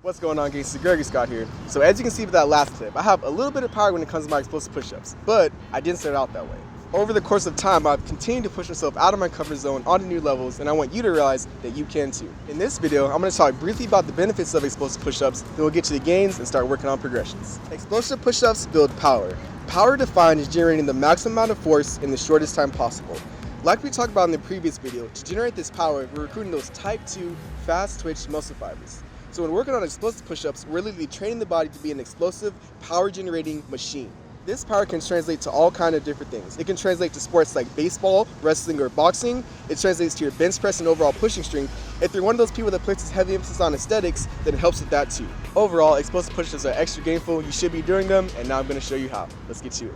What's going on, guys? It's Gregory Scott here. So as you can see with that last clip, I have a little bit of power when it comes to my explosive push-ups, but I didn't start out that way. Over the course of time, I've continued to push myself out of my comfort zone onto new levels, and I want you to realize that you can too. In this video, I'm going to talk briefly about the benefits of explosive push-ups, then we'll get to the gains and start working on progressions. Explosive push-ups build power. Power defined is generating the maximum amount of force in the shortest time possible. Like we talked about in the previous video, to generate this power, we're recruiting those type 2 fast twitch muscle fibers. So when working on explosive push-ups, we're literally training the body to be an explosive, power-generating machine. This power can translate to all kinds of different things. It can translate to sports like baseball, wrestling, or boxing. It translates to your bench press and overall pushing strength. If you're one of those people that places heavy emphasis on aesthetics, then it helps with that too. Overall, explosive push-ups are extra gainful. You should be doing them, and now I'm going to show you how. Let's get to it.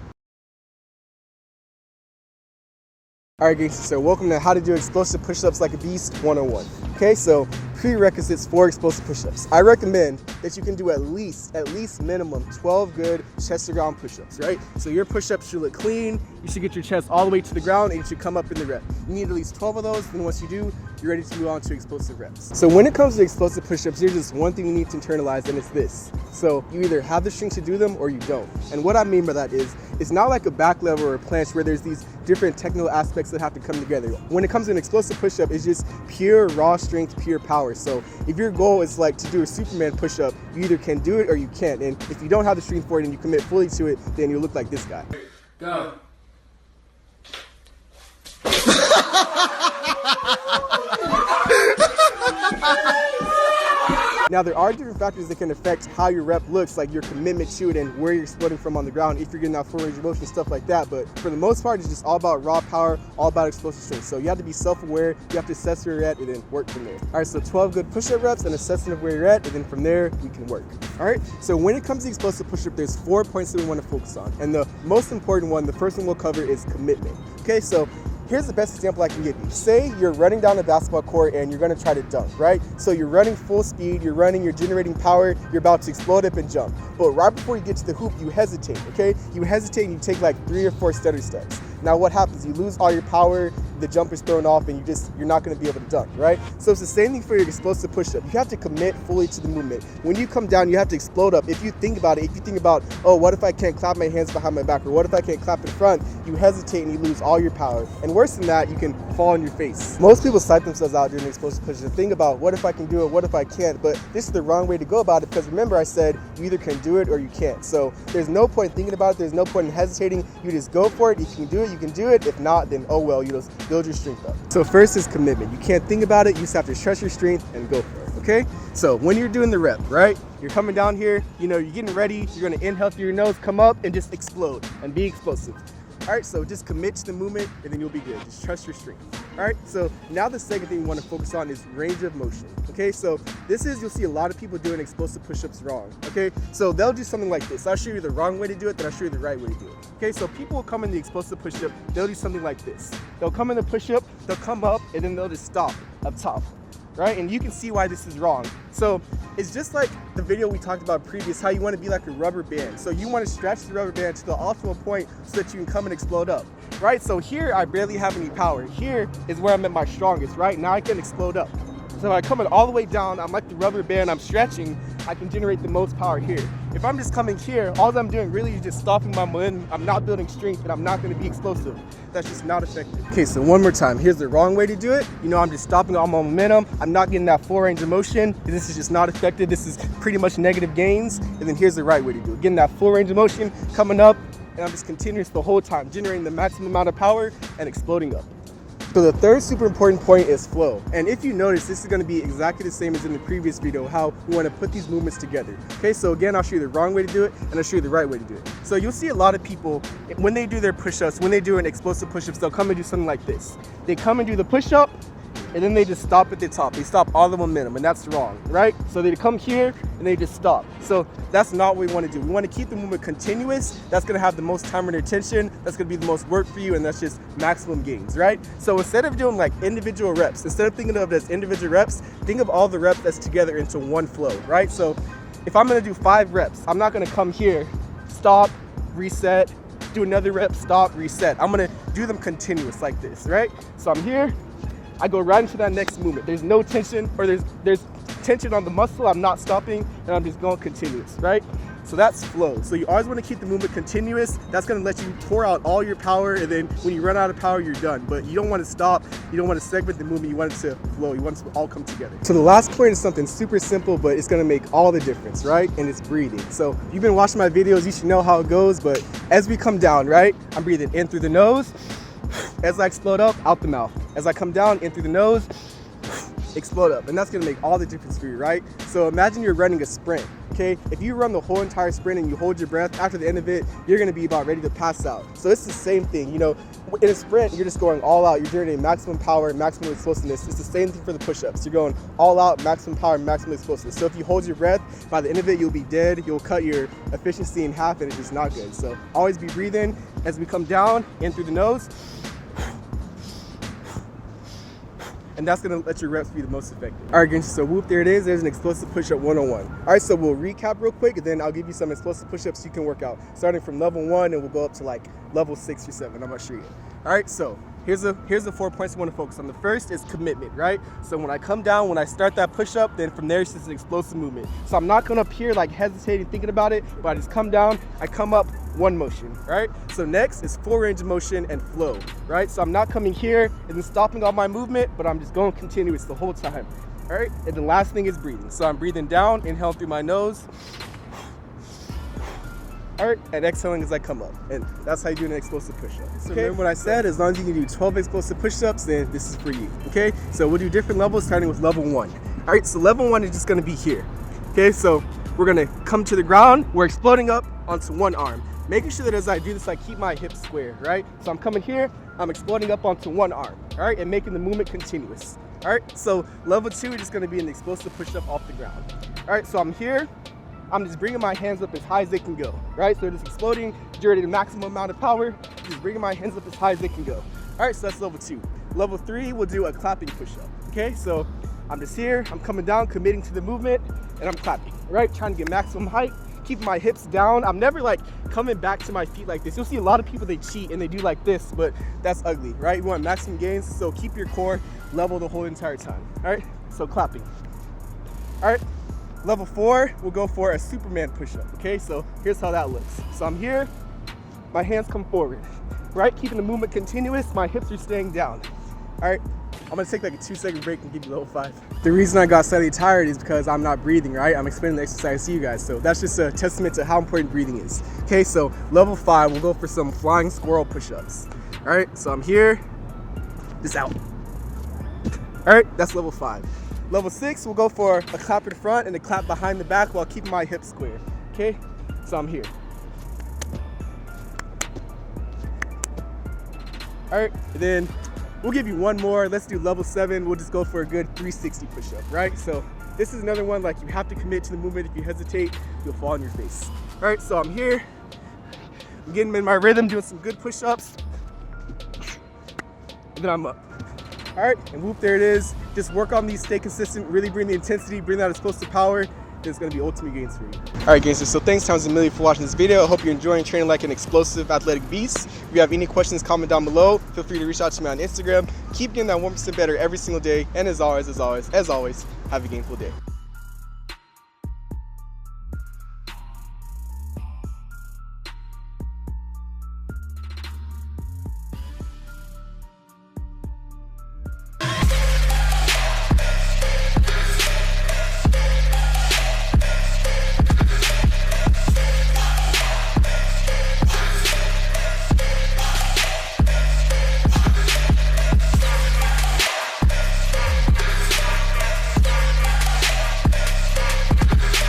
Alright guys, so welcome to How to Do Explosive Push-Ups Like a Beast 101. Okay, so prerequisites for explosive push-ups. I recommend that you can do at least minimum 12 good chest to ground push-ups, right? So your push-ups should look clean, you should get your chest all the way to the ground, and you should come up in the rep. You need at least 12 of those, and once you do, you're ready to move on to explosive reps. So when it comes to explosive push-ups, there's just one thing you need to internalize, and it's this. So you either have the strength to do them or you don't. And what I mean by that is, it's not like a back lever or a planche where there's these different technical aspects that have to come together. When it comes to an explosive push-up, it's just pure raw strength, pure power. So if your goal is like to do a Superman push-up, you either can do it or you can't. And if you don't have the strength for it and you commit fully to it, then you look like this guy. Go. Now there are different factors that can affect how your rep looks, like your commitment to it and where you're exploding from on the ground, if you're getting that full range of motion, stuff like that. But for the most part, it's just all about raw power, all about explosive strength. So you have to be self-aware, you have to assess where you're at, and then work from there. All right, so 12 good push-up reps and assessment of where you're at, and then from there, we can work. All right, so when it comes to explosive push-up, there's 4 points that we want to focus on. And the most important one, the first one we'll cover is commitment. Okay, so here's the best example I can give you. Say you're running down the basketball court and you're gonna try to dunk, right? So you're running full speed, you're generating power, you're about to explode up and jump. But right before you get to the hoop, you hesitate, okay? You hesitate and you take like 3 or 4 stutter steps. Now what happens? You lose all your power, the jump is thrown off, and you're not gonna be able to dunk, right? So it's the same thing for your explosive push-up. You have to commit fully to the movement. When you come down, you have to explode up. If you think about it, oh, what if I can't clap my hands behind my back, or what if I can't clap in front, you hesitate and you lose all your power. And worse than that, you can fall on your face. Most people psych themselves out during explosive push-ups and think about, what if I can do it, what if I can't? But this is the wrong way to go about it, because remember I said, you either can do it or you can't. So there's no point thinking about it, there's no point in hesitating. You just go for it. If you can do it, you can do it. If not, then oh well, you just build your strength up. So first is commitment. You can't think about it, you just have to trust your strength and go for it, okay? So when you're doing the rep, right? You're coming down here, you're getting ready, you're gonna inhale through your nose, come up and just explode and be explosive. All right, so just commit to the movement and then you'll be good. Just trust your strength. All right, so now the second thing we want to focus on is range of motion. Okay, so you'll see a lot of people doing explosive push-ups wrong. Okay, so they'll do something like this. I'll show you the wrong way to do it, then I'll show you the right way to do it. Okay, so people will come in the explosive push-up, they'll do something like this. They'll come in the push-up, they'll come up, and then they'll just stop up top. Right? And you can see why this is wrong. So it's just like the video we talked about previous, how you want to be like a rubber band. So you want to stretch the rubber band to the optimal point so that you can come and explode up, right? So here I barely have any power. Here is where I'm at my strongest, right? Now I can explode up. So I come all the way down, I'm like the rubber band, I'm stretching, I can generate the most power here. If I'm just coming here, all I'm doing really is just stopping my momentum, I'm not building strength, and I'm not gonna be explosive. That's just not effective. Okay, so one more time, here's the wrong way to do it. I'm just stopping all my momentum, I'm not getting that full range of motion, this is just not effective, this is pretty much negative gains, and then here's the right way to do it. Getting that full range of motion, coming up, and I'm just continuous the whole time, generating the maximum amount of power and exploding up. So the third super important point is flow. And if you notice, this is going to be exactly the same as in the previous video, how we want to put these movements together. Okay, so again, I'll show you the wrong way to do it and I'll show you the right way to do it. So you'll see a lot of people, when they do their push-ups, when they do an explosive push-ups, they'll come and do something like this. They come and do the push-up, and then they just stop at the top. They stop all the momentum, and that's wrong, right? So they come here and they just stop. So that's not what we want to do. We want to keep the movement continuous. That's going to have the most time and attention. That's going to be the most work for you, and that's just maximum gains, right? So instead of doing like individual reps, instead of thinking of it as individual reps, think of all the reps that's together into one flow, right? So if I'm going to do 5 reps, I'm not going to come here, stop, reset, do another rep, stop, reset. I'm going to do them continuous like this, right? So I'm here, I go right into that next movement. There's no tension, or there's tension on the muscle. I'm not stopping, and I'm just going continuous, right? So that's flow. So you always want to keep the movement continuous. That's going to let you pour out all your power, and then when you run out of power, you're done. But you don't want to stop. You don't want to segment the movement. You want it to flow. You want it to all come together. So the last point is something super simple, but it's going to make all the difference, right? And it's breathing. So if you've been watching my videos, you should know how it goes. But as we come down, right, I'm breathing in through the nose. As I explode up, out the mouth. As I come down, in through the nose, explode up. And that's gonna make all the difference for you, right? So imagine you're running a sprint, okay? If you run the whole entire sprint and you hold your breath, after the end of it, you're gonna be about ready to pass out. So it's the same thing, you know, in a sprint, you're just going all out. You're generating maximum power, maximum explosiveness. It's the same thing for the push-ups. You're going all out, maximum power, maximum explosiveness. So if you hold your breath, by the end of it, you'll be dead. You'll cut your efficiency in half, and it's just not good. So always be breathing. As we come down, in through the nose, and that's gonna let your reps be the most effective. All right, guys, so whoop, there it is. There's an explosive push-up 101. All right, so we'll recap real quick, and then I'll give you some explosive push-ups you can work out, starting from level 1, and we'll go up to like level 6 or 7. I'm not sure yet. All right, so here's the 4 points I want to focus on. The first is commitment, right? So when I come down, when I start that push-up, then from there it's just an explosive movement. So I'm not going up here like hesitating, thinking about it, but I just come down, I come up, one motion, right? So next is full range of motion and flow, right? So I'm not coming here and then stopping all my movement, but I'm just going continuous the whole time, all right? And the last thing is breathing. So I'm breathing down, inhaling through my nose, all right, and exhaling as I come up. And that's how you do an explosive push-up. So remember what I said, as long as you can do 12 explosive push-ups, then this is for you, okay? So we'll do different levels, starting with level 1. All right, so level 1 is just gonna be here, okay? So we're gonna come to the ground, we're exploding up onto one arm. Making sure that as I do this, I keep my hips square, right? So I'm coming here, I'm exploding up onto one arm, all right? And making the movement continuous, all right? So level 2 is just gonna be an explosive push-up off the ground. All right, so I'm here, I'm just bringing my hands up as high as they can go, right? So just exploding, generating the maximum amount of power, just bringing my hands up as high as they can go. All right, so that's level 2. Level 3, we'll do a clapping push-up, okay? So I'm just here, I'm coming down, committing to the movement, and I'm clapping, right? Trying to get maximum height, keeping my hips down. I'm never like coming back to my feet like this. You'll see a lot of people, they cheat and they do like this, but that's ugly, right? You want maximum gains, so keep your core level the whole entire time, all right? So clapping. All right, level 4, we'll go for a Superman push-up, okay? So here's how that looks. So I'm here, my hands come forward, right? Keeping the movement continuous, my hips are staying down, all right? I'm gonna take like a 2-second break and give you level 5. The reason I got slightly tired is because I'm not breathing, right? I'm explaining the exercise to you guys. So that's just a testament to how important breathing is. Okay, so level 5, we'll go for some flying squirrel push-ups. All right, so I'm here, just out. All right, that's level 5. Level 6, we'll go for a clap in front and a clap behind the back while keeping my hips square. Okay, so I'm here. All right, and then we'll give you one more. Let's do level 7. We'll just go for a good 360 push-up, right? So this is another one, like you have to commit to the movement. If you hesitate, you'll fall on your face. All right, so I'm here. I'm getting in my rhythm, doing some good push-ups. And then I'm up. All right, and whoop, there it is. Just work on these, stay consistent, really bring the intensity, bring that explosive power. It's gonna be ultimate gains for you. All right, gangsters, so thanks times a million for watching this video. I hope you're enjoying training like an explosive athletic beast. If you have any questions, comment down below. Feel free to reach out to me on Instagram. Keep getting that 1% better every single day. And as always, have a gainful day.